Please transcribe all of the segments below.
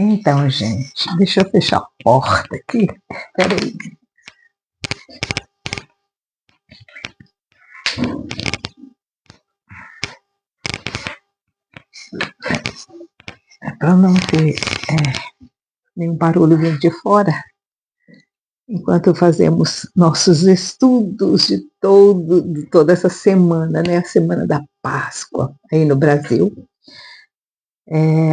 Então, gente, deixa eu fechar a porta aqui. Peraí. Para não ter nenhum barulho vindo de fora, enquanto fazemos nossos estudos de toda essa semana, né? A semana da Páscoa aí no Brasil.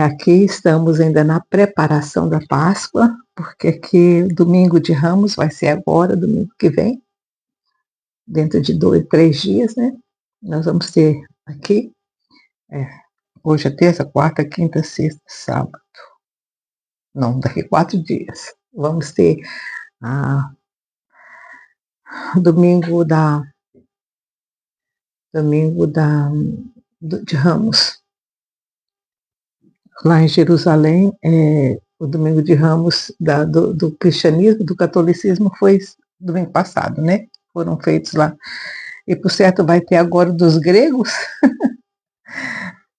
Aqui estamos ainda na preparação da Páscoa, porque aqui domingo de Ramos vai ser agora, domingo que vem, dentro de 3 dias, né? Nós vamos ter aqui, hoje é terça, quarta, quinta, sexta, sábado. Não, daqui 4 dias. Vamos ter domingo de Ramos. Lá em Jerusalém, o domingo de Ramos do cristianismo, do catolicismo, foi domingo passado, né? Foram feitos lá. E, por certo, vai ter agora dos gregos.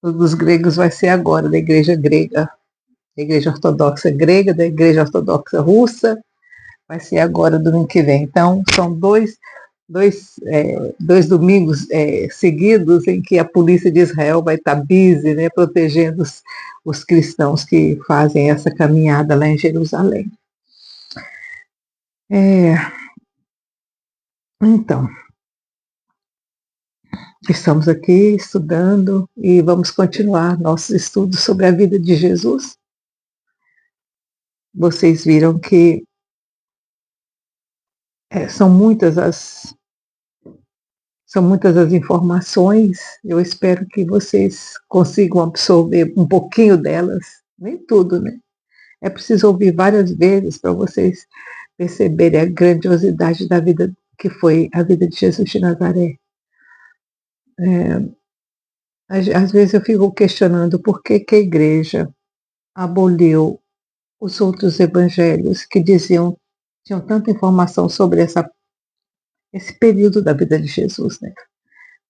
O dos gregos vai ser agora, da igreja grega, da igreja ortodoxa grega, da igreja ortodoxa russa. Vai ser agora, domingo que vem. Então, são dois domingos seguidos em que a polícia de Israel vai estar busy, né, protegendo os cristãos que fazem essa caminhada lá em Jerusalém. Então, estamos aqui estudando e vamos continuar nossos estudos sobre a vida de Jesus. Vocês viram que são muitas as informações. Eu espero que vocês consigam absorver um pouquinho delas, nem tudo, né? É preciso ouvir várias vezes para vocês perceberem a grandiosidade da vida que foi a vida de Jesus de Nazaré. Às vezes eu fico questionando por que a igreja aboliu os outros evangelhos que tinham tanta informação sobre esse período da vida de Jesus, né?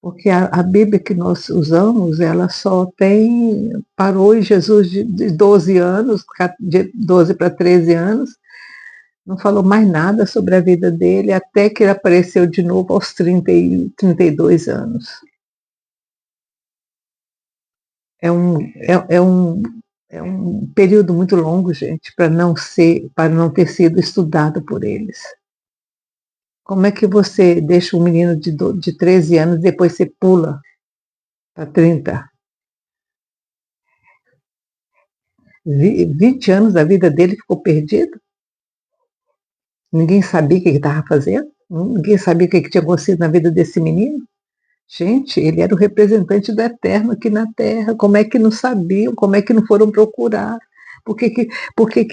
Porque a Bíblia que nós usamos, ela só parou em Jesus de 12 anos, de 12 para 13 anos, não falou mais nada sobre a vida dele, até que ele apareceu de novo aos 32 anos. É um período muito longo, gente, para não ter sido estudado por eles. Como é que você deixa um menino de 13 anos e depois você pula para 30? 20 anos da vida dele ficou perdido? Ninguém sabia o que ele estava fazendo? Ninguém sabia o que tinha acontecido na vida desse menino? Gente, ele era o representante do Eterno aqui na Terra. Como é que não sabiam? Como é que não foram procurar? Por que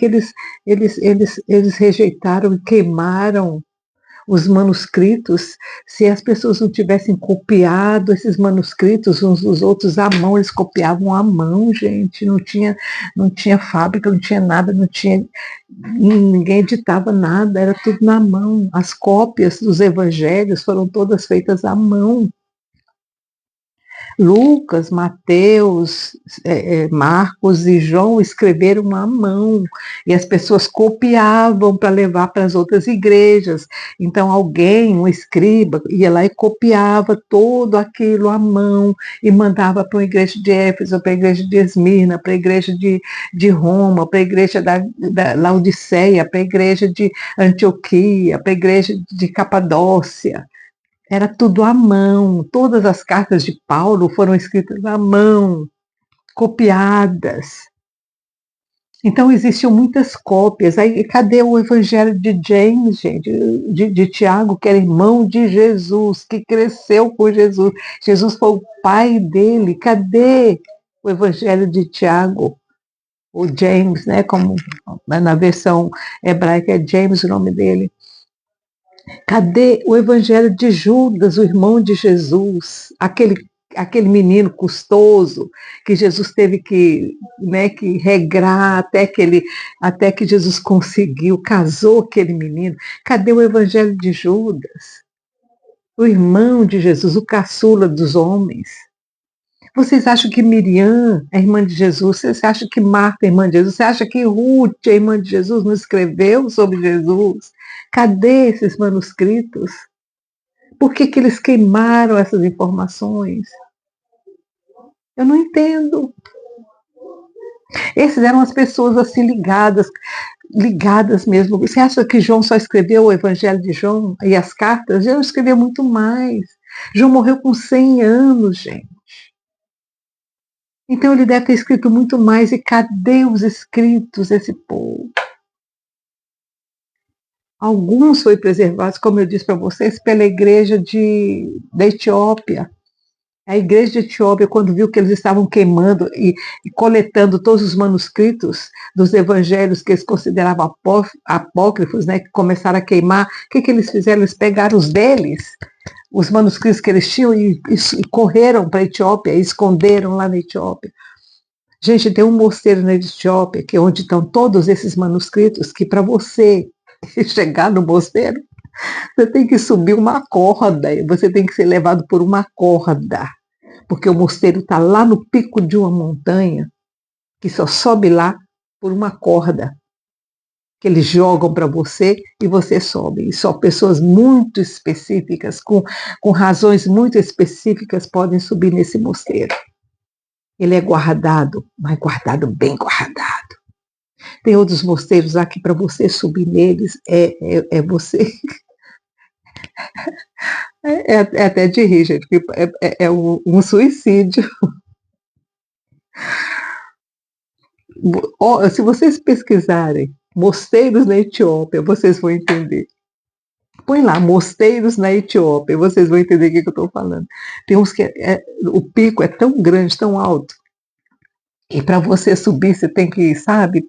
eles rejeitaram e queimaram os manuscritos? Se as pessoas não tivessem copiado esses manuscritos uns dos outros à mão, eles copiavam à mão, gente. Não tinha fábrica, não tinha nada, ninguém editava nada, era tudo na mão. As cópias dos evangelhos foram todas feitas à mão. Lucas, Mateus, Marcos e João escreveram à mão e as pessoas copiavam para levar para as outras igrejas. Então um escriba, ia lá e copiava todo aquilo à mão e mandava para a igreja de Éfeso, para a igreja de Esmirna, para a igreja de Roma, para a igreja da Laodiceia, para a igreja de Antioquia, para a igreja de Capadócia. Era tudo à mão. Todas as cartas de Paulo foram escritas à mão, copiadas. Então existiam muitas cópias. Aí cadê o evangelho de James, gente? De Tiago, que era irmão de Jesus, que cresceu com Jesus. Jesus foi o pai dele. Cadê o evangelho de Tiago? O James, né? Como na versão hebraica é James o nome dele. Cadê o evangelho de Judas, o irmão de Jesus? Aquele menino custoso que Jesus teve que regrar até que Jesus conseguiu, casou aquele menino. Cadê o evangelho de Judas? O irmão de Jesus, o caçula dos homens. Vocês acham que Miriam é irmã de Jesus? Vocês acham que Marta é irmã de Jesus? Você acha que Ruth é irmã de Jesus? Não escreveu sobre Jesus? Cadê esses manuscritos? Por que eles queimaram essas informações? Eu não entendo. Esses eram as pessoas assim ligadas mesmo. Você acha que João só escreveu o Evangelho de João e as cartas? João escreveu muito mais. João morreu com 100 anos, gente. Então ele deve ter escrito muito mais. E cadê os escritos desse povo? Alguns foram preservados, como eu disse para vocês, pela igreja da Etiópia. A igreja de Etiópia, quando viu que eles estavam queimando e coletando todos os manuscritos dos evangelhos que eles consideravam apócrifos, né, que começaram a queimar, o que eles fizeram? Eles pegaram os deles, os manuscritos que eles tinham, e correram para a Etiópia, e esconderam lá na Etiópia. Gente, tem um mosteiro na Etiópia, que é onde estão todos esses manuscritos, que para você chegar no mosteiro, você tem que subir uma corda, você tem que ser levado por uma corda, porque o mosteiro está lá no pico de uma montanha, que só sobe lá por uma corda, que eles jogam para você e você sobe. E só pessoas muito específicas, com razões muito específicas, podem subir nesse mosteiro. Ele é guardado, mas guardado, bem guardado. Tem outros mosteiros aqui para você subir neles, você... É até de rir, gente, porque é um suicídio. Se vocês pesquisarem mosteiros na Etiópia, vocês vão entender. Põe lá, mosteiros na Etiópia, vocês vão entender o que eu estou falando. Tem uns que o pico é tão grande, tão alto, e para você subir, você tem que, sabe,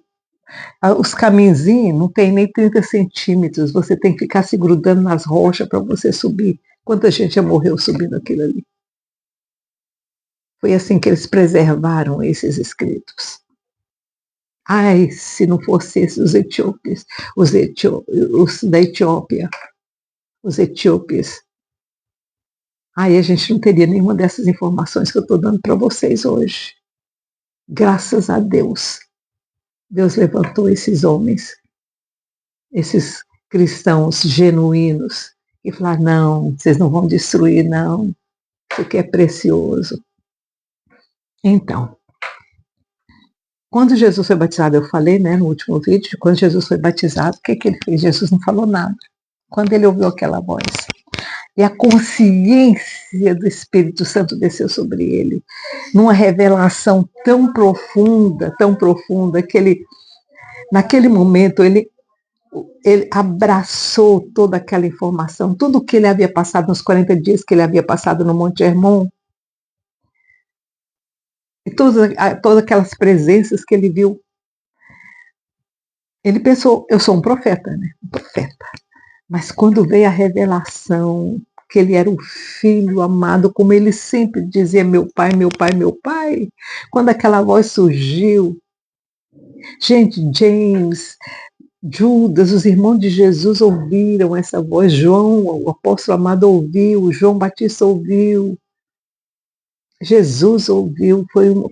os caminhozinhos não tem nem 30 centímetros, você tem que ficar se grudando nas rochas para você subir. Quanta gente já morreu subindo aquilo ali? Foi assim que eles preservaram esses escritos. Ai, se não fosse os etíopes, os da Etiópia, os etíopes. Aí a gente não teria nenhuma dessas informações que eu estou dando para vocês hoje. Graças a Deus. Deus levantou esses homens, esses cristãos genuínos, e falaram, não, vocês não vão destruir, não. Isso aqui é precioso. Então, quando Jesus foi batizado, eu falei, né, no último vídeo, quando Jesus foi batizado, o que ele fez? Jesus não falou nada. Quando ele ouviu aquela voz, e a consciência do Espírito Santo desceu sobre ele, numa revelação tão profunda, que ele, naquele momento, ele abraçou toda aquela informação, tudo que ele havia passado nos 40 dias que ele havia passado no Monte Hermon, e todas aquelas presenças que ele viu. Ele pensou, eu sou um profeta, né? Um profeta. Mas quando veio a revelação que ele era o filho amado, como ele sempre dizia, meu pai, meu pai, meu pai, quando aquela voz surgiu, gente, James, Judas, os irmãos de Jesus ouviram essa voz, João, o apóstolo amado ouviu, João Batista ouviu, Jesus ouviu,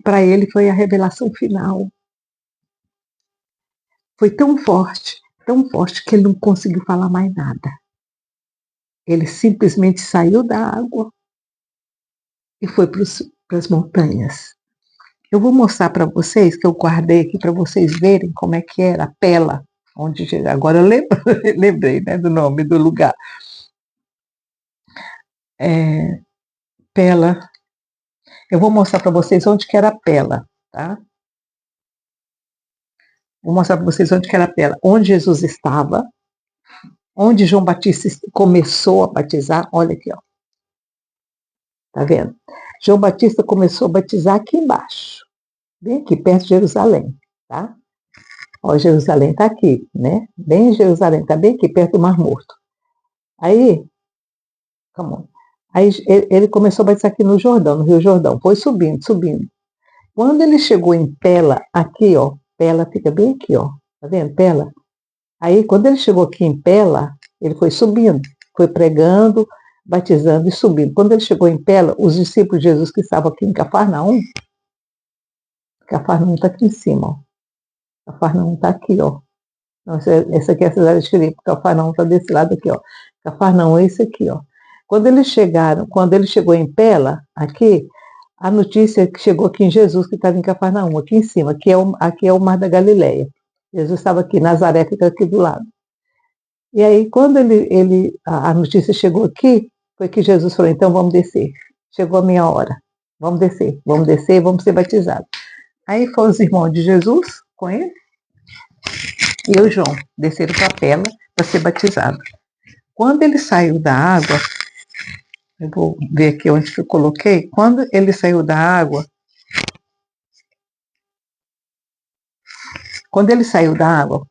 para ele foi a revelação final. Foi tão forte que ele não conseguiu falar mais nada. Ele simplesmente saiu da água e foi para as montanhas. Eu vou mostrar para vocês, que eu guardei aqui para vocês verem como é que era Pela, onde agora eu lembrei, né, do nome do lugar. Pela. Eu vou mostrar para vocês onde que era Pela, tá? Vou mostrar para vocês onde que era Pela, onde Jesus estava, onde João Batista começou a batizar. Olha aqui, ó. Tá vendo? João Batista começou a batizar aqui embaixo, bem aqui, perto de Jerusalém, tá? Ó, Jerusalém tá aqui, né? Bem em Jerusalém, tá bem aqui, perto do Mar Morto. Aí, Aí ele começou a batizar aqui no Jordão, no Rio Jordão, foi subindo. Quando ele chegou em Pela, aqui, ó, Pela fica bem aqui, ó, tá vendo, Pela? Aí, quando ele chegou aqui em Pela, ele foi subindo, foi pregando, batizando e subindo. Quando ele chegou em Pela, os discípulos de Jesus que estavam aqui em Cafarnaum está aqui em cima, ó. Cafarnaum está aqui, ó. Não, essa aqui é a cidade de Filipe, Cafarnaum está desse lado aqui, ó. Cafarnaum é esse aqui, ó. Quando ele chegou em Pela, aqui, a notícia que chegou aqui em Jesus, que estava em Cafarnaum, aqui em cima, aqui é o Mar da Galileia. Jesus estava aqui, Nazaré fica aqui do lado. E aí, quando a notícia chegou aqui, foi que Jesus falou, então vamos descer. Chegou a minha hora. Vamos descer, vamos ser batizados. Aí foram os irmãos de Jesus com ele e o João desceram para a Pela para ser batizado. Quando ele saiu da água, eu vou ver aqui onde que eu coloquei, quando ele saiu da água,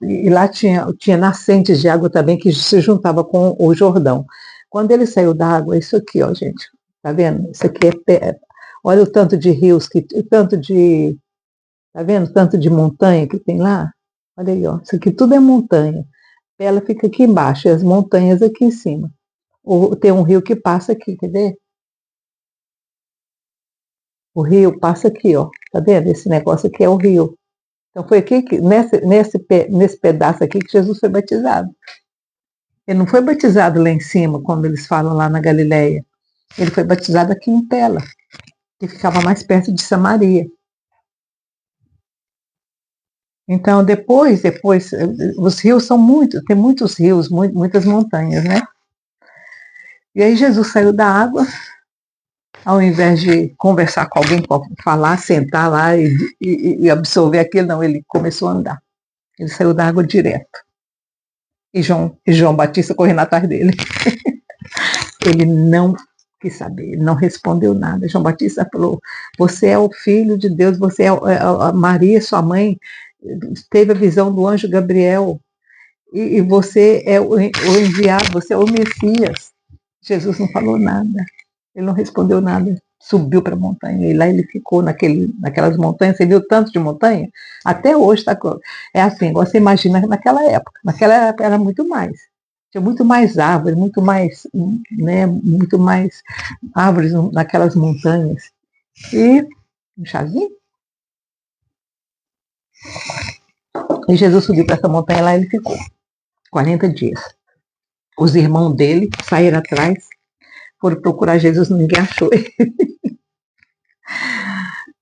e lá tinha nascentes de água também que se juntava com o Jordão. Quando ele saiu da água, isso aqui, ó, gente, tá vendo? Isso aqui olha o tanto de rios, tá vendo? Tanto de montanha que tem lá. Olha aí, ó, isso aqui tudo é montanha. Ela fica aqui embaixo e as montanhas aqui em cima. Tem um rio que passa aqui, quer ver? O rio passa aqui, ó, tá vendo? Esse negócio aqui é o rio. Então foi aqui nesse pedaço aqui que Jesus foi batizado. Ele não foi batizado lá em cima, como eles falam lá na Galileia. Ele foi batizado aqui em Pela, que ficava mais perto de Samaria. Então depois os rios são muitos, tem muitos rios, muitas montanhas, né? E aí Jesus saiu da água, ao invés de conversar com alguém, falar, sentar lá e absorver aquilo, não, ele começou a andar. Ele saiu da água direto. E João Batista correndo atrás dele. Ele não quis saber, ele não respondeu nada. João Batista falou, você é o filho de Deus, você a Maria, sua mãe, teve a visão do anjo Gabriel, e você é o enviado, você é o Messias. Jesus não falou nada, ele não respondeu nada, subiu para a montanha, e lá ele ficou naquelas montanhas. Você viu tanto de montanha? Até hoje é assim, você imagina naquela época era muito mais. Tinha muito mais árvores, muito mais árvores naquelas montanhas. E um chazinho? E Jesus subiu para essa montanha, lá ele ficou 40 dias. Os irmãos dele saíram atrás, foram procurar Jesus, ninguém achou ele.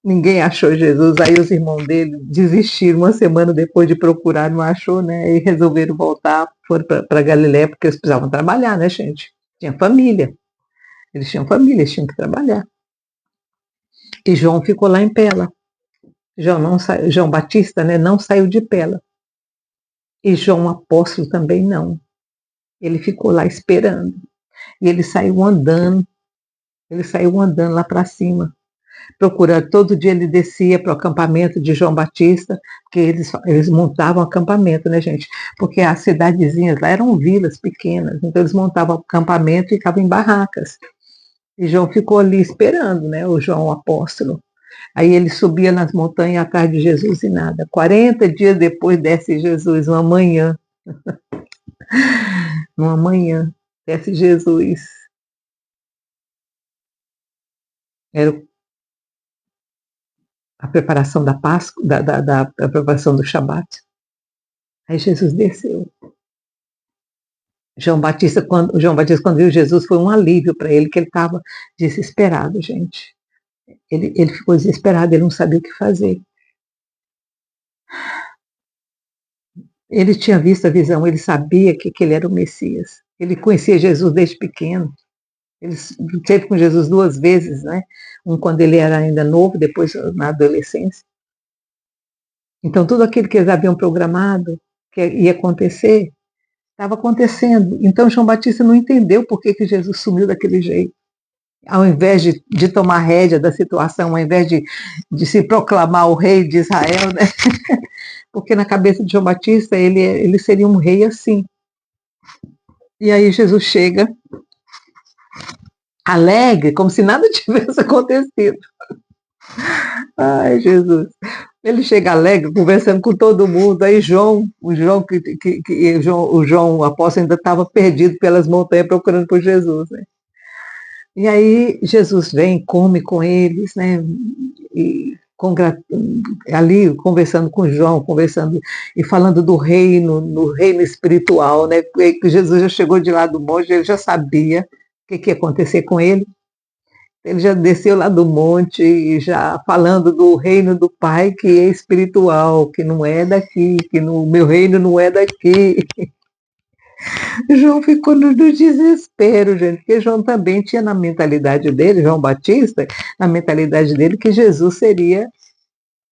Ninguém achou Jesus. Aí os irmãos dele desistiram uma semana depois de procurar, não achou, né? E resolveram voltar, foram para Galiléia, porque eles precisavam trabalhar, né, gente? Tinha família. Eles tinham família, eles tinham que trabalhar. E João ficou lá em Pela. João Batista, né, não saiu de Pela. E João Apóstolo também não. Ele ficou lá esperando. E ele saiu andando lá para cima, procurando. Todo dia ele descia para o acampamento de João Batista, porque eles montavam acampamento, né, gente? Porque as cidadezinhas lá eram vilas pequenas, então eles montavam acampamento e ficavam em barracas. E João ficou ali esperando, né, o João Apóstolo. Aí ele subia nas montanhas atrás de Jesus e nada. 40 dias depois desce Jesus, uma manhã, desce Jesus. Era a preparação da Páscoa, da preparação do Shabat. Aí Jesus desceu. João Batista, quando viu Jesus, foi um alívio para ele, que ele estava desesperado, gente. Ele ficou desesperado, ele não sabia o que fazer. Ele tinha visto a visão, ele sabia que ele era o Messias. Ele conhecia Jesus desde pequeno. Ele esteve com Jesus 2 vezes, né? Um quando ele era ainda novo, depois na adolescência. Então tudo aquilo que eles haviam programado, que ia acontecer, estava acontecendo. Então João Batista não entendeu por que Jesus sumiu daquele jeito. Ao invés de tomar rédea da situação, ao invés de se proclamar o rei de Israel, né? Porque na cabeça de João Batista ele seria um rei assim. E aí Jesus chega alegre, como se nada tivesse acontecido. Ai, Jesus. Ele chega alegre, conversando com todo mundo. Aí o João, o apóstolo, ainda estava perdido pelas montanhas procurando por Jesus, né? E aí Jesus vem, come com eles, né? E ali conversando com João, conversando e falando do reino, no reino espiritual, né? Porque Jesus já chegou de lá do monte, ele já sabia o que ia acontecer com ele. Ele já desceu lá do monte e já falando do reino do Pai que é espiritual, que não é daqui, que no meu reino não é daqui. João ficou no desespero, gente, porque João também tinha na mentalidade dele, João Batista, na mentalidade dele, que Jesus seria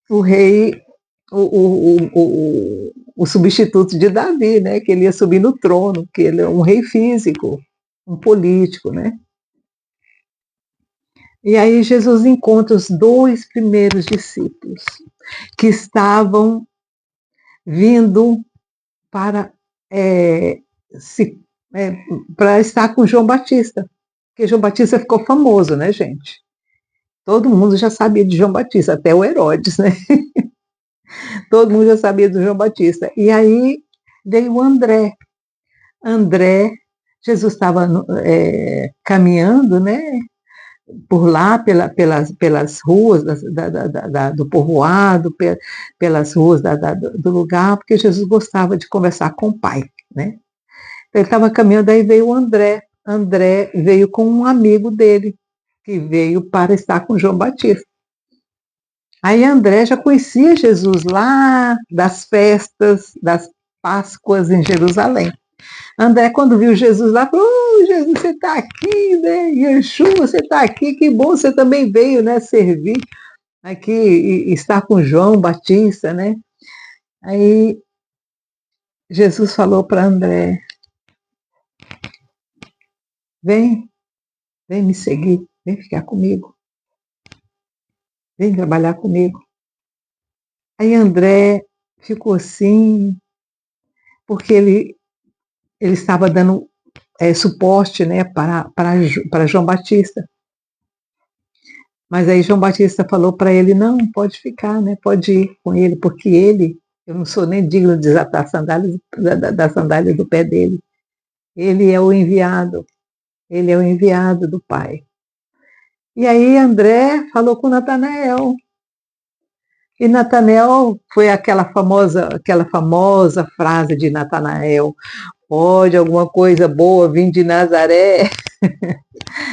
o rei, o substituto de Davi, né? Que ele ia subir no trono, que ele é um rei físico, um político, né? E aí Jesus encontra os dois primeiros discípulos que estavam vindo para se para estar com João Batista, porque João Batista ficou famoso, né, gente? Todo mundo já sabia de João Batista, até o Herodes, né? Todo mundo já sabia do João Batista. E aí veio o André. André, Jesus estava caminhando, né? Por lá, pelas ruas do povoado, pelas ruas do lugar, porque Jesus gostava de conversar com o Pai, né? Ele estava caminhando, aí veio o André. André veio com um amigo dele, que veio para estar com João Batista. Aí André já conhecia Jesus lá das festas, das Páscoas em Jerusalém. André, quando viu Jesus lá, falou: oh, Jesus, você está aqui, né? Yeshua, você está aqui, que bom, você também veio, né? Servir aqui e estar com João Batista, né? Aí Jesus falou para André: vem, vem me seguir, vem ficar comigo, vem trabalhar comigo. Aí André ficou assim, porque ele estava dando suporte, né, para João Batista. Mas aí João Batista falou para ele: não, pode ficar, né, pode ir com ele, porque eu não sou nem digno de desatar da sandália do pé dele. Ele é o enviado, ele é o enviado do Pai. E aí André falou com Natanael. E Natanael foi aquela famosa frase de Natanael: pode alguma coisa boa vir de Nazaré?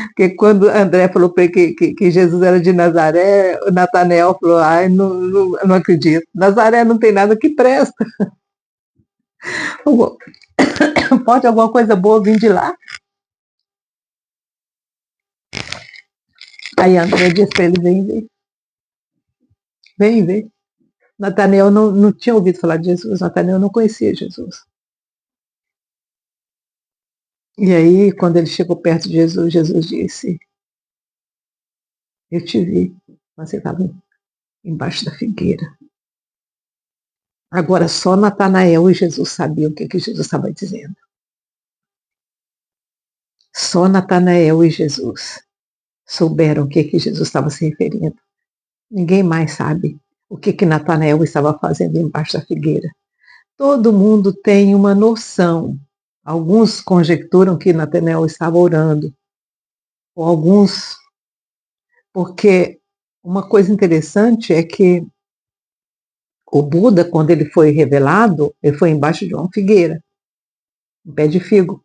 Porque quando André falou para ele que Jesus era de Nazaré, o Natanael falou: ai, não acredito. Nazaré não tem nada que presta. Pode alguma coisa boa vir de lá? Aí André disse para ele: vem ver. Vem ver. Natanael não tinha ouvido falar de Jesus, Natanael não conhecia Jesus. E aí, quando ele chegou perto de Jesus, Jesus disse: eu te vi, mas você estava embaixo da figueira. Agora só Natanael e Jesus sabiam o que Jesus estava dizendo. Só Natanael e Jesus souberam o que Jesus estava se referindo. Ninguém mais sabe o que Natanael estava fazendo embaixo da figueira. Todo mundo tem uma noção. Alguns conjecturam que Natanael estava orando, ou alguns, porque uma coisa interessante é que o Buda, quando ele foi revelado, ele foi embaixo de uma figueira, um pé de figo.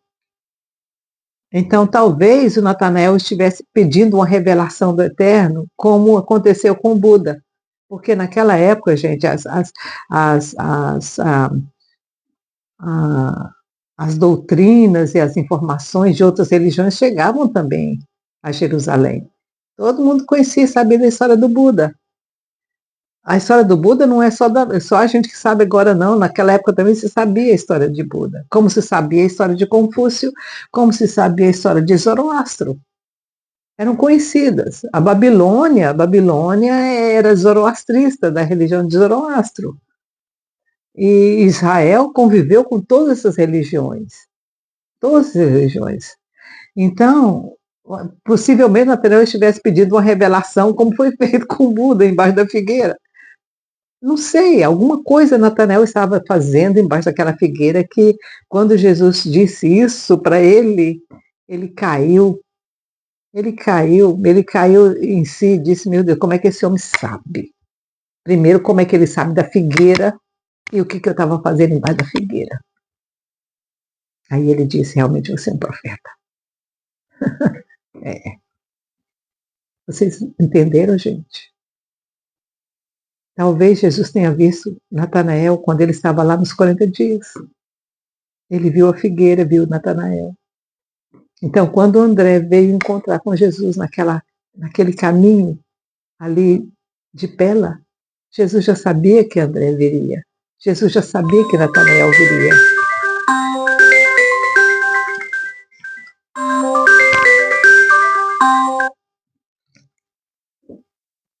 Então, talvez o Natanael estivesse pedindo uma revelação do Eterno, como aconteceu com o Buda. Porque naquela época, gente, as doutrinas e as informações de outras religiões chegavam também a Jerusalém. Todo mundo conhecia e sabia da história do Buda. A história do Buda não é só a gente que sabe agora, não. Naquela época também se sabia a história de Buda, como se sabia a história de Confúcio, como se sabia a história de Zoroastro. Eram conhecidas. A Babilônia era zoroastrista, da religião de Zoroastro. E Israel conviveu com todas essas religiões. Todas as religiões. Então, possivelmente Natanael estivesse pedindo uma revelação, como foi feito com o Buda embaixo da figueira. Não sei, alguma coisa Natanael estava fazendo embaixo daquela figueira que, quando Jesus disse isso para ele, ele caiu Ele caiu em si e disse, meu Deus, como é que esse homem sabe? Primeiro, como é que ele sabe da figueira e o que eu estava fazendo embaixo da figueira? Aí ele disse, realmente você é um profeta. É. Vocês entenderam, gente? Talvez Jesus tenha visto Natanael quando ele estava lá nos 40 dias. Ele viu a figueira, viu Natanael. Então, quando André veio encontrar com Jesus naquele caminho ali de Pela, Jesus já sabia que André viria. Jesus já sabia que Natanael viria.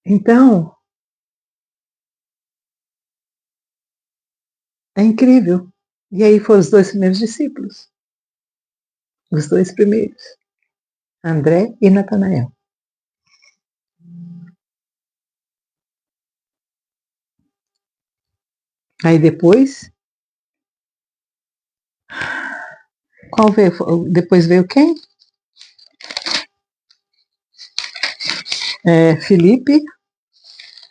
Então, é incrível. E aí foram os dois primeiros discípulos. Os dois primeiros. André e Natanael. Aí qual veio? Depois veio quem? Felipe,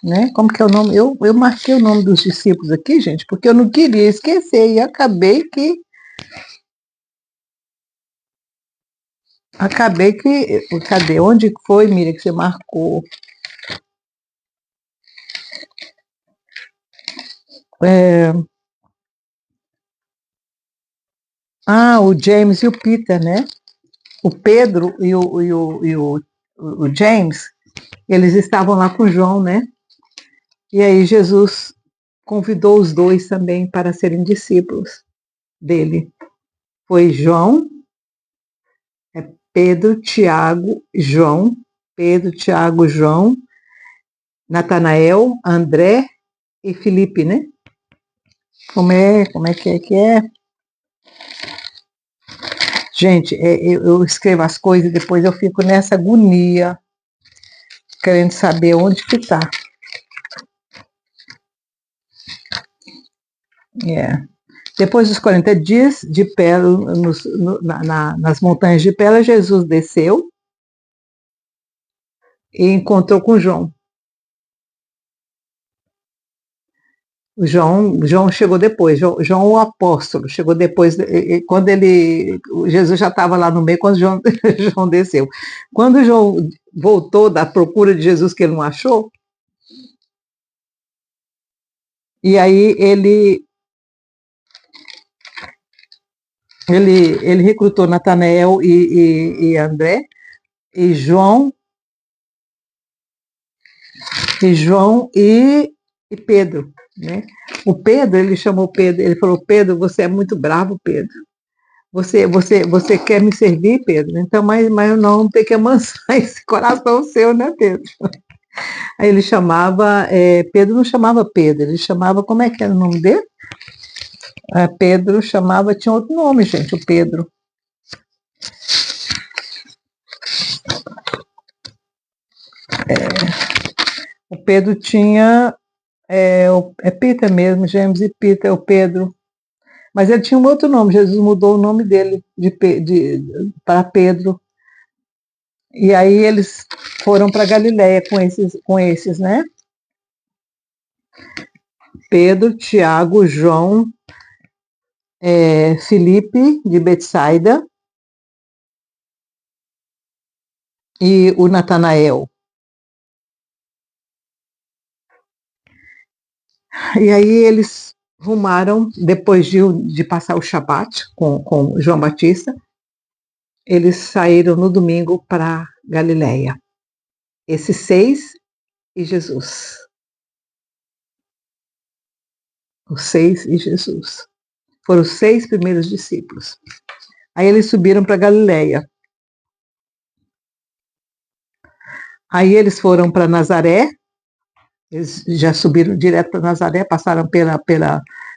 né? Como que é o nome? Eu marquei o nome dos discípulos aqui, gente, porque eu não queria esquecer e cadê? Onde foi, Miriam, que você marcou? O James e o Peter, né? O Pedro e o James, eles estavam lá com João, né? E aí Jesus convidou os dois também para serem discípulos dele. Foi Pedro, Tiago, João, Natanael, André e Felipe, né? Como é que é? Gente, eu escrevo as coisas e depois eu fico nessa agonia, querendo saber onde que tá. Depois dos 40 dias de Pela, nas montanhas de Pela, Jesus desceu e encontrou com João. João chegou depois, João o apóstolo, chegou depois, quando Jesus já estava lá no meio, quando João desceu. Quando João voltou da procura de Jesus, que ele não achou, e aí ele recrutou Natanael e André, e João e Pedro, né? O Pedro, ele chamou Pedro, ele falou, Pedro, você é muito bravo, Pedro. Você quer me servir, Pedro? Então, mas eu não tenho que amansar esse coração seu, né, Pedro? Aí ele chamava, Pedro não chamava Pedro, ele chamava, como é que era o nome dele? Pedro chamava, tinha outro nome, gente, o Pedro. O Pedro tinha, Peter mesmo, James e Peter, o Pedro. Mas ele tinha um outro nome, Jesus mudou o nome dele para Pedro. E aí eles foram para Galiléia com esses, né? Pedro, Tiago, João, Felipe de Betsaida e o Natanael. E aí eles rumaram, depois de passar o Shabat com João Batista, eles saíram no domingo para Galiléia. Esses 6 e Jesus. Os 6 e Jesus. Foram os 6 primeiros discípulos. Aí eles subiram para Galiléia. Aí eles foram para Nazaré. Eles já subiram direto para Nazaré, passaram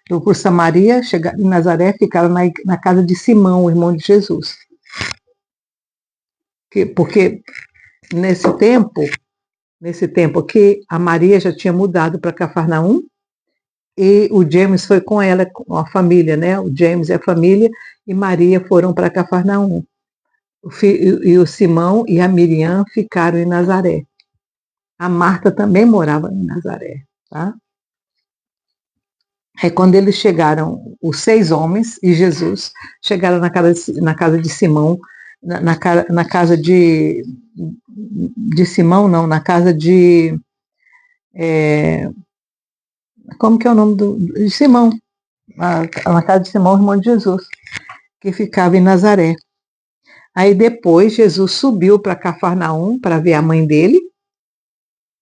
por Samaria, chegaram em Nazaré, ficaram na casa de Simão, o irmão de Jesus. Porque nesse tempo aqui, a Maria já tinha mudado para Cafarnaum e o James foi com ela, com a família, né? O James e a família e Maria foram para Cafarnaum. e o Simão e a Miriam ficaram em Nazaré. A Marta também morava em Nazaré, tá? Aí quando eles chegaram, os 6 homens e Jesus chegaram na casa de Simão, na casa de Simão, não, na casa de, como que é o nome de Simão, na casa de Simão, irmão de Jesus, que ficava em Nazaré. Aí depois Jesus subiu para Cafarnaum para ver a mãe dele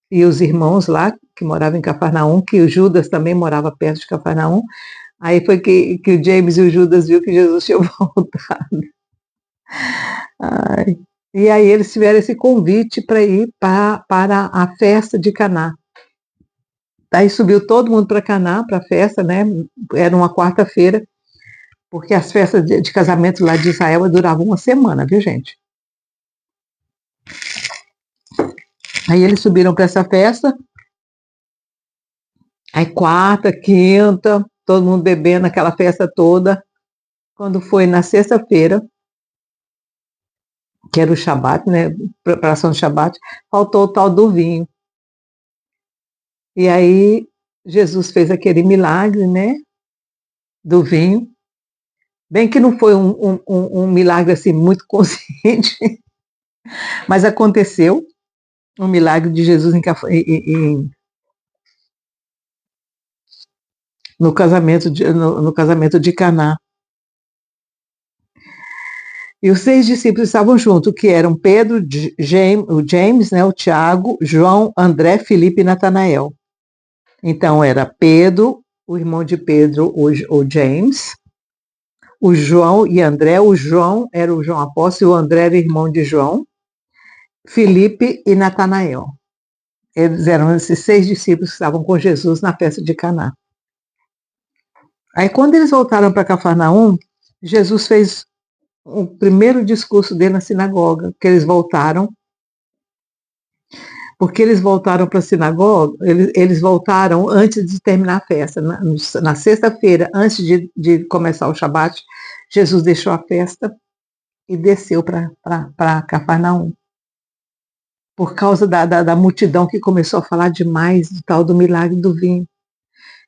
e os irmãos lá que moravam em Cafarnaum, que o Judas também morava perto de Cafarnaum. Aí foi que o James e o Judas viu que Jesus tinha voltado. Ai. E aí eles tiveram esse convite para ir para a festa de Caná. Aí subiu todo mundo para Caná, para a festa, né? Era uma quarta-feira, porque as festas de casamento lá de Israel duravam uma semana, viu, gente? Aí eles subiram para essa festa. Aí quarta, quinta, todo mundo bebendo aquela festa toda. Quando foi na sexta-feira, que era o Shabat, né? Preparação do Shabat, faltou o tal do vinho. E aí Jesus fez aquele milagre, né? Do vinho. Bem que não foi um milagre assim muito consciente, mas aconteceu um milagre de Jesus no casamento de Caná. E os 6 discípulos estavam juntos, que eram Pedro, o James, né, o Tiago, João, André, Filipe e Natanael. Então era Pedro, o irmão de Pedro, o James, o João e André. O João era o João Apóstolo, e o André era irmão de João, Filipe e Natanael. Eles eram esses 6 discípulos que estavam com Jesus na festa de Caná. Aí quando eles voltaram para Cafarnaum, Jesus fez o primeiro discurso dele na sinagoga, que eles voltaram, porque eles voltaram para a sinagoga, eles voltaram antes de terminar a festa. Na sexta-feira, antes de começar o Shabat, Jesus deixou a festa e desceu para Cafarnaum. Por causa da multidão que começou a falar demais do tal do milagre do vinho.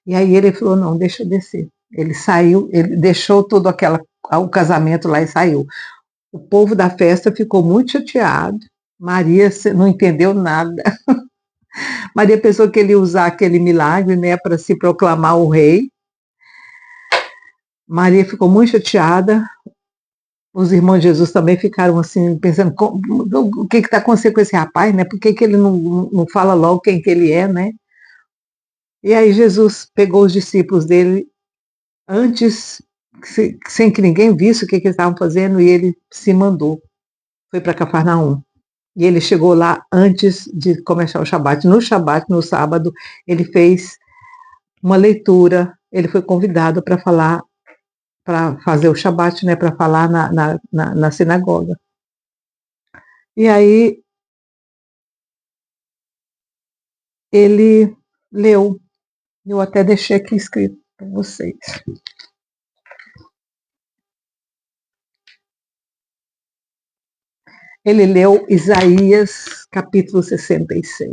E aí ele falou, não, deixa eu descer. Ele saiu, ele deixou todo o casamento lá e saiu. O povo da festa ficou muito chateado. Maria não entendeu nada. Maria pensou que ele ia usar aquele milagre, né, para se proclamar o rei. Maria ficou muito chateada. Os irmãos de Jesus também ficaram assim, pensando, o que está acontecendo com esse rapaz, né? Por que ele não fala logo quem que ele é, né? E aí Jesus pegou os discípulos dele antes, sem que ninguém visse o que eles estavam fazendo, e ele se mandou. Foi para Cafarnaum. E ele chegou lá antes de começar o Shabat. No Shabat, no sábado, ele fez uma leitura. Ele foi convidado para falar, para fazer o Shabat, né, para falar na sinagoga. E aí ele leu. Eu até deixei aqui escrito para vocês. Ele leu Isaías, capítulo 66.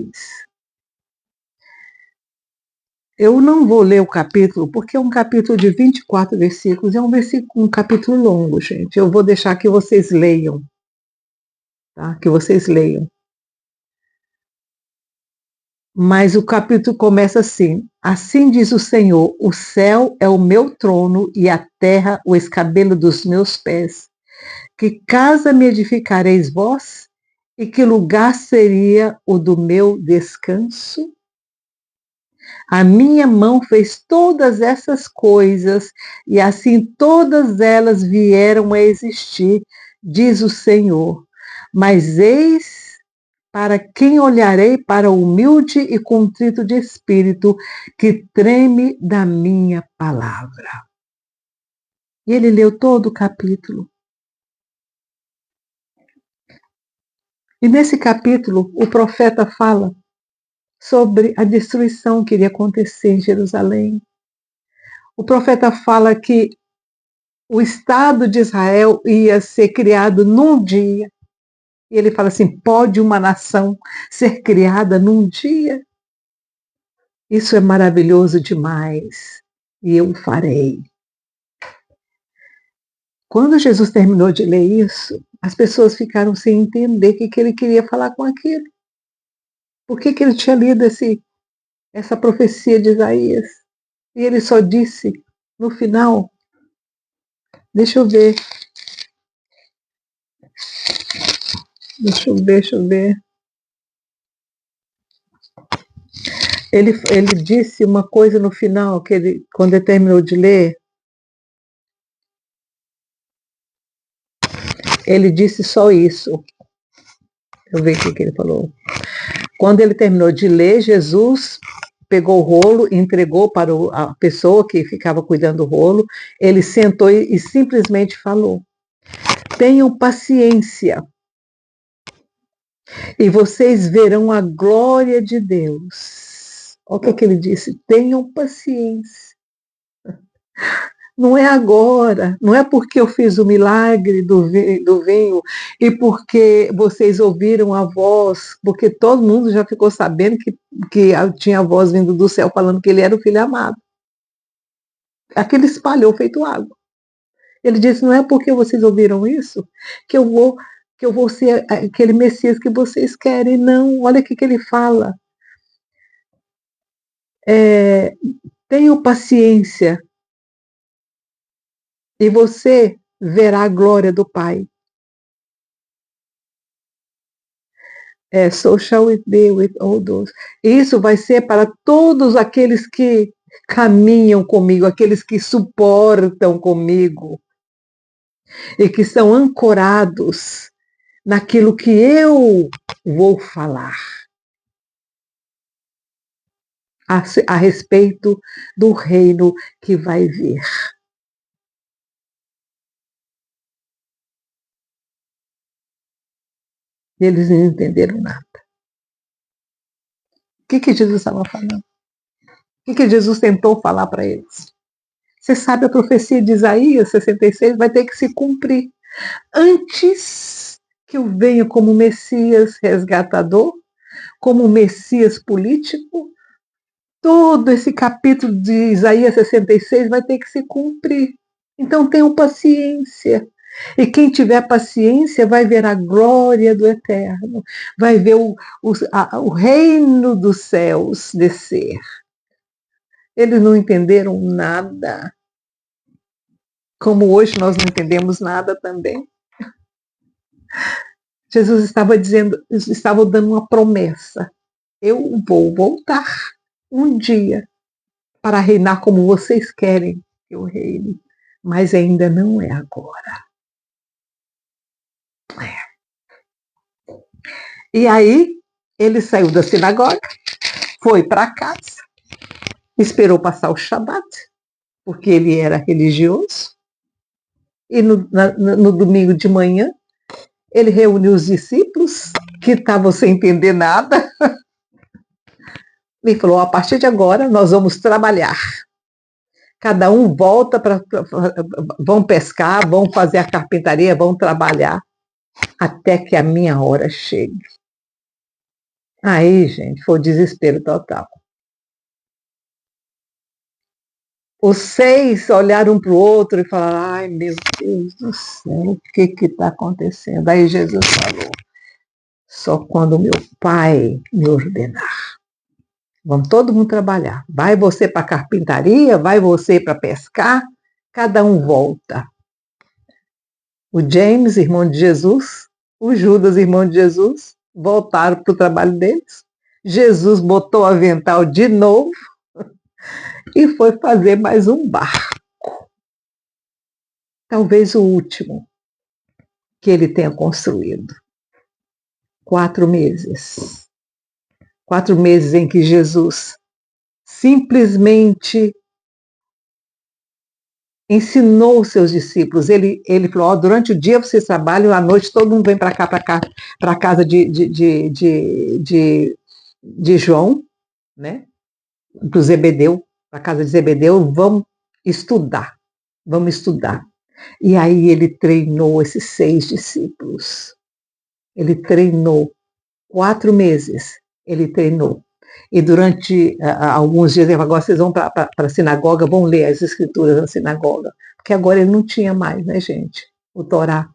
Eu não vou ler o capítulo, porque é um capítulo de 24 versículos, é um capítulo longo, gente. Eu vou deixar que vocês leiam, tá? Que vocês leiam. Mas o capítulo começa assim: assim diz o Senhor, o céu é o meu trono e a terra o escabelo dos meus pés. Que casa me edificareis vós? E que lugar seria o do meu descanso? A minha mão fez todas essas coisas, e assim todas elas vieram a existir, diz o Senhor. Mas eis para quem olharei, para o humilde e contrito de espírito, que treme da minha palavra. E ele leu todo o capítulo. E nesse capítulo, o profeta fala sobre a destruição que iria acontecer em Jerusalém. O profeta fala que O Estado de Israel ia ser criado num dia. E ele fala assim: pode uma nação ser criada num dia? Isso é maravilhoso demais. E eu farei. Quando Jesus terminou de ler isso, as pessoas ficaram sem entender o que ele queria falar com aquilo. Por que ele tinha lido essa profecia de Isaías? E ele só disse no final, deixa eu ver. Ele disse uma coisa no final, quando ele terminou de ler, ele disse só isso. Deixa eu ver o que ele falou. Quando ele terminou de ler, Jesus pegou o rolo e entregou para a pessoa que ficava cuidando do rolo. Ele sentou e simplesmente falou: tenham paciência e vocês verão a glória de Deus. Olha o que ele disse: tenham paciência. Não é agora, não é porque eu fiz o milagre do vinho e porque vocês ouviram a voz, porque todo mundo já ficou sabendo que tinha a voz vindo do céu falando que ele era o filho amado. Aquele espalhou feito água. Ele disse: não é porque vocês ouviram isso que eu vou ser aquele Messias que vocês querem, não. Olha o que ele fala. Tenham paciência e você verá a glória do Pai. So shall it be with all those. Isso vai ser para todos aqueles que caminham comigo, aqueles que suportam comigo e que são ancorados naquilo que eu vou falar a respeito do reino que vai vir. Eles não entenderam nada. O que Jesus estava falando? O que Jesus tentou falar para eles? Você sabe, a profecia de Isaías 66 vai ter que se cumprir antes que eu venha como Messias resgatador, como Messias político. Todo esse capítulo de Isaías 66 vai ter que se cumprir. Então tenham paciência. E quem tiver paciência vai ver a glória do Eterno, vai ver o reino dos céus descer. Eles não entenderam nada. Como hoje nós não entendemos nada também. Jesus estava dando uma promessa. Eu vou voltar um dia para reinar como vocês querem que eu reine, mas ainda não é agora. E aí ele saiu da sinagoga, foi para casa, esperou passar o Shabat, porque ele era religioso, e no domingo de manhã ele reuniu os discípulos que estavam sem entender nada. Ele falou: a partir de agora nós vamos trabalhar. Cada um volta vão pescar, vão fazer a carpintaria, vão trabalhar até que a minha hora chegue. Aí, gente, foi o desespero total. Os 6 olharam um para o outro e falaram: ai, meu Deus do céu, o que está acontecendo? Aí Jesus falou: só quando meu Pai me ordenar. Vamos todo mundo trabalhar. Vai você para a carpintaria, vai você para pescar, cada um volta. O James, irmão de Jesus, o Judas, irmão de Jesus, voltaram para o trabalho deles. Jesus botou o avental de novo e foi fazer mais um barco. Talvez o último que ele tenha construído. 4 meses. 4 meses em que Jesus simplesmente ensinou os seus discípulos. Ele falou: durante o dia vocês trabalham, à noite todo mundo vem para cá, para a casa de João, né? Para o Zebedeu, para a casa de Zebedeu, vamos estudar. E aí ele treinou esses 6 discípulos. Ele treinou 4 meses. Ele treinou. E durante alguns dias, agora vocês vão para a sinagoga, vão ler as escrituras na sinagoga. Porque agora ele não tinha mais, né, gente? O Torá.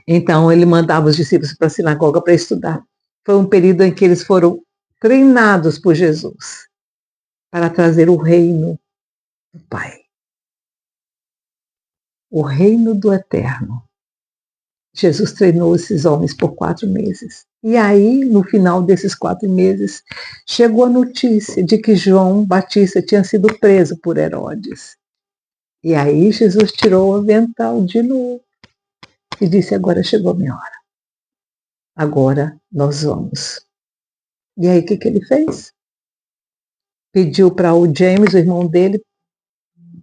Então ele mandava os discípulos para a sinagoga para estudar. Foi um período em que eles foram treinados por Jesus para trazer o reino do Pai. O reino do eterno. Jesus treinou esses homens por 4 meses. E aí, no final desses 4 meses, chegou a notícia de que João Batista tinha sido preso por Herodes. E aí Jesus tirou o avental de novo e disse: agora chegou a minha hora. Agora nós vamos. E aí o que ele fez? Pediu para o James, o irmão dele,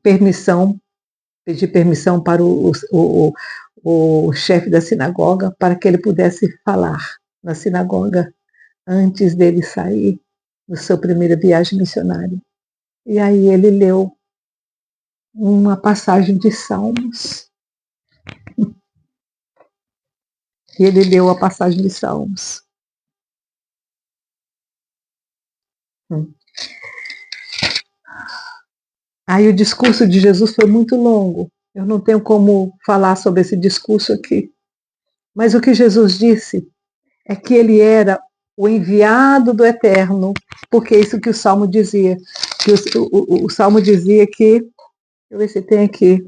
pedir permissão para o chefe da sinagoga para que ele pudesse falar na sinagoga antes dele sair na sua primeira viagem missionária. E aí ele leu uma passagem de Salmos. E ele leu a passagem de Salmos. Aí o discurso de Jesus foi muito longo. Eu não tenho como falar sobre esse discurso aqui. Mas o que Jesus disse é que ele era o enviado do Eterno, porque é isso que o Salmo dizia. Que o Salmo dizia que, deixa eu ver se tem aqui,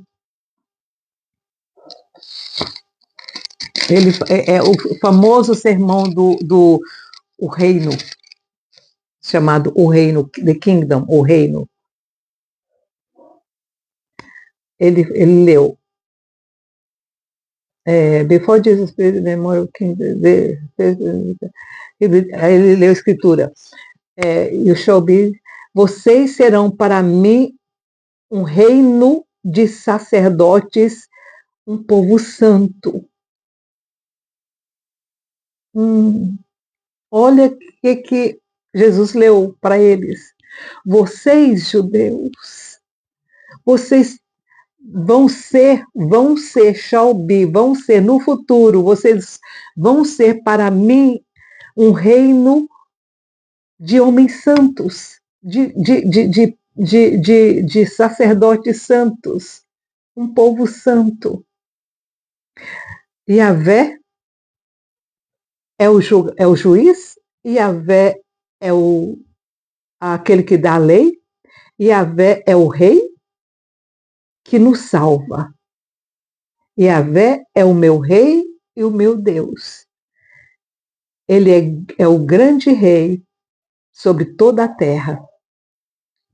ele é o famoso sermão do o reino, chamado o reino, the kingdom, o reino. Ele leu, before Jesus the memorial kingdom, ele leu a escritura, you shall be, vocês serão para mim um reino de sacerdotes, um povo santo. Olha o que Jesus leu para eles. Vocês, judeus, vocês vão ser, shall be, vão ser no futuro, vocês vão ser para mim um reino de homens santos, de sacerdotes santos, um povo santo. Yahvé é o juiz, Yahvé é aquele que dá a lei, Yahvé é o rei que nos salva. Yahvé é o meu rei e o meu Deus. Ele é o grande rei sobre toda a terra.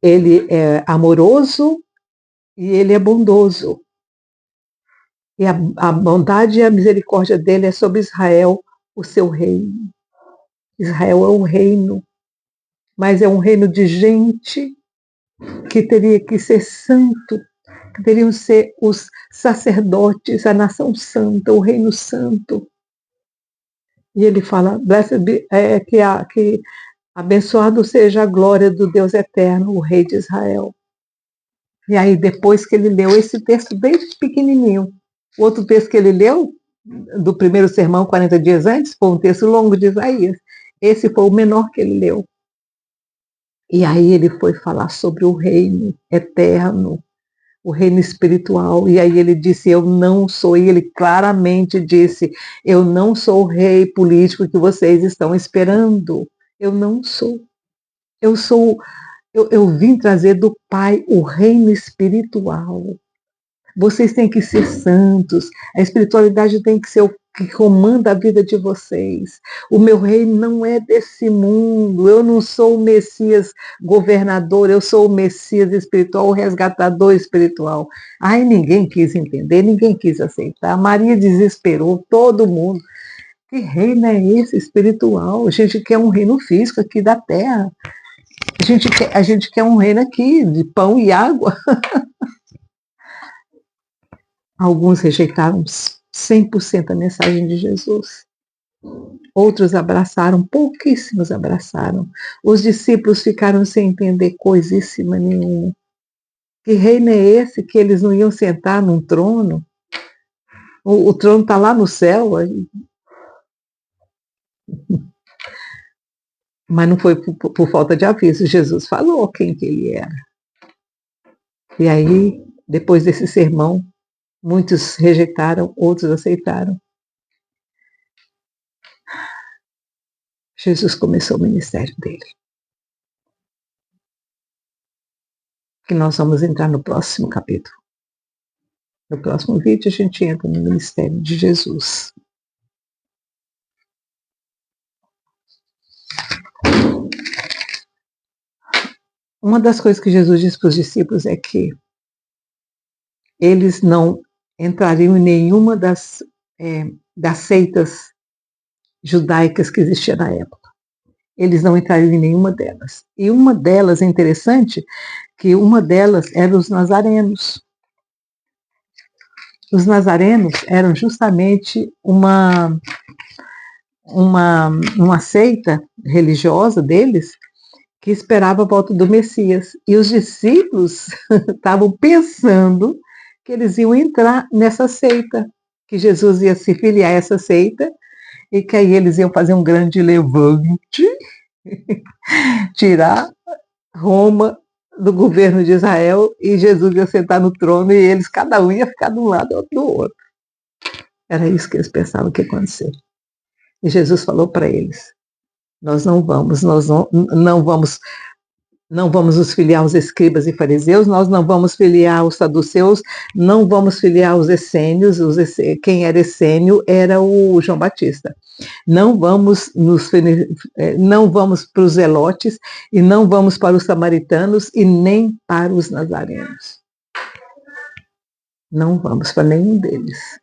Ele é amoroso e ele é bondoso. E a bondade e a misericórdia dele é sobre Israel, o seu reino. Israel é um reino, mas é um reino de gente que teria que ser santo, que teriam que ser os sacerdotes, a nação santa, o reino santo. E ele fala, blessed be, que abençoado seja a glória do Deus eterno, o rei de Israel. E aí depois que ele leu esse texto bem pequenininho, o outro texto que ele leu, do primeiro sermão, 40 dias antes, foi um texto longo de Isaías. Esse foi o menor que ele leu. E aí ele foi falar sobre o reino eterno, o reino espiritual. E aí ele disse, eu não sou, e ele claramente disse, eu não sou o rei político que vocês estão esperando. Eu não sou. Eu vim trazer do Pai o reino espiritual. Vocês têm que ser santos. A espiritualidade tem que ser o que comanda a vida de vocês. O meu reino não é desse mundo. Eu não sou o Messias governador, eu sou o Messias espiritual, o resgatador espiritual. Ai, ninguém quis entender, ninguém quis aceitar. Maria desesperou, todo mundo. Que reino é esse espiritual? A gente quer um reino físico aqui da terra. A gente quer um reino aqui de pão e água. Alguns rejeitaram 100% a mensagem de Jesus. Outros abraçaram, pouquíssimos abraçaram. Os discípulos ficaram sem entender coisíssima nenhuma. Que reino é esse que eles não iam sentar num trono? O trono está lá no céu. Mas não foi por falta de aviso. Jesus falou quem que ele era. E aí, depois desse sermão, muitos rejeitaram, outros aceitaram. Jesus começou o ministério dele. Que nós vamos entrar no próximo capítulo. No próximo vídeo a gente entra no ministério de Jesus. Uma das coisas que Jesus disse para os discípulos é que eles não entrariam em nenhuma das seitas judaicas que existia na época. Eles não entrariam em nenhuma delas. E uma delas, é interessante, que uma delas era os nazarenos. Os nazarenos eram justamente uma seita religiosa deles que esperava a volta do Messias. E os discípulos estavam pensando que eles iam entrar nessa seita, que Jesus ia se filiar a essa seita e que aí eles iam fazer um grande levante, tirar Roma do governo de Israel e Jesus ia sentar no trono e eles, cada um ia ficar de um lado e outro do outro. Era isso que eles pensavam que ia acontecer. E Jesus falou para eles: nós não vamos nos filiar aos escribas e fariseus, nós não vamos filiar aos saduceus, não vamos filiar aos essênios, quem era essênio era o João Batista. Não vamos para os zelotes e não vamos para os samaritanos e nem para os nazarenos. Não vamos para nenhum deles.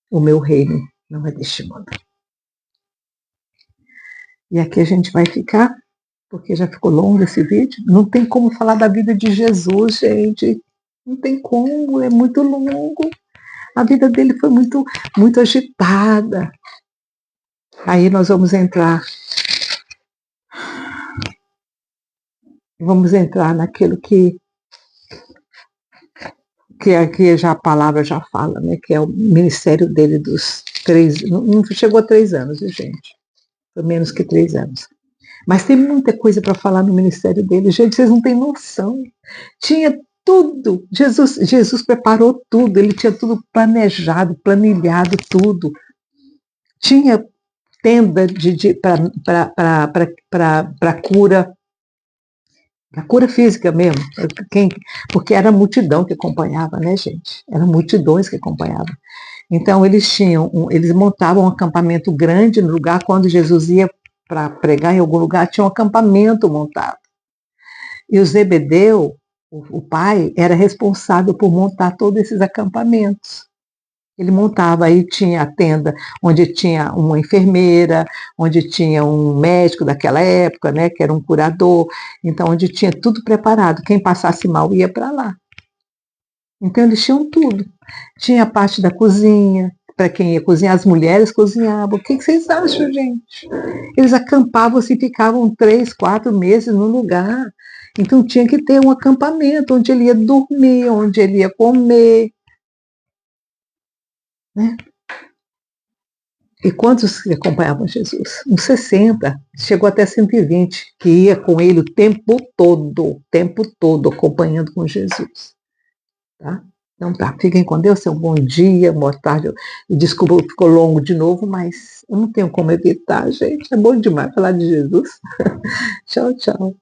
O meu reino não é deste mundo. E aqui a gente vai ficar, porque já ficou longo esse vídeo. Não tem como falar da vida de Jesus, gente. Não tem como, é muito longo. A vida dele foi muito, muito agitada. Aí nós vamos entrar naquilo que aqui já a palavra já fala, né? Que é o ministério dele dos 3, não chegou a 3 anos, viu, gente? Foi menos que 3 anos. Mas tem muita coisa para falar no ministério dele. Gente, vocês não têm noção. Tinha tudo. Jesus preparou tudo. Ele tinha tudo planejado, planilhado, tudo. Tinha tenda para cura. Para cura física mesmo. Porque era a multidão que acompanhava, né, gente? Eram multidões que acompanhavam. Então, eles montavam um acampamento grande no lugar. Quando Jesus ia para pregar em algum lugar, tinha um acampamento montado. E o Zebedeu, o pai, era responsável por montar todos esses acampamentos. Ele montava, aí tinha a tenda onde tinha uma enfermeira, onde tinha um médico daquela época, né, que era um curador, então onde tinha tudo preparado. Quem passasse mal ia para lá. Então eles tinham tudo. Tinha a parte da cozinha, para quem ia cozinhar, as mulheres cozinhavam. O que vocês acham, gente? Eles acampavam e ficavam 3, 4 meses no lugar. Então tinha que ter um acampamento onde ele ia dormir, onde ele ia comer. Né? E quantos acompanhavam Jesus? Uns 60, chegou até 120, que ia com ele o tempo todo, acompanhando com Jesus. Tá? Então tá, fiquem com Deus, um bom dia, boa tarde. Desculpa, ficou longo de novo, mas eu não tenho como evitar, gente. É bom demais falar de Jesus. Tchau, tchau.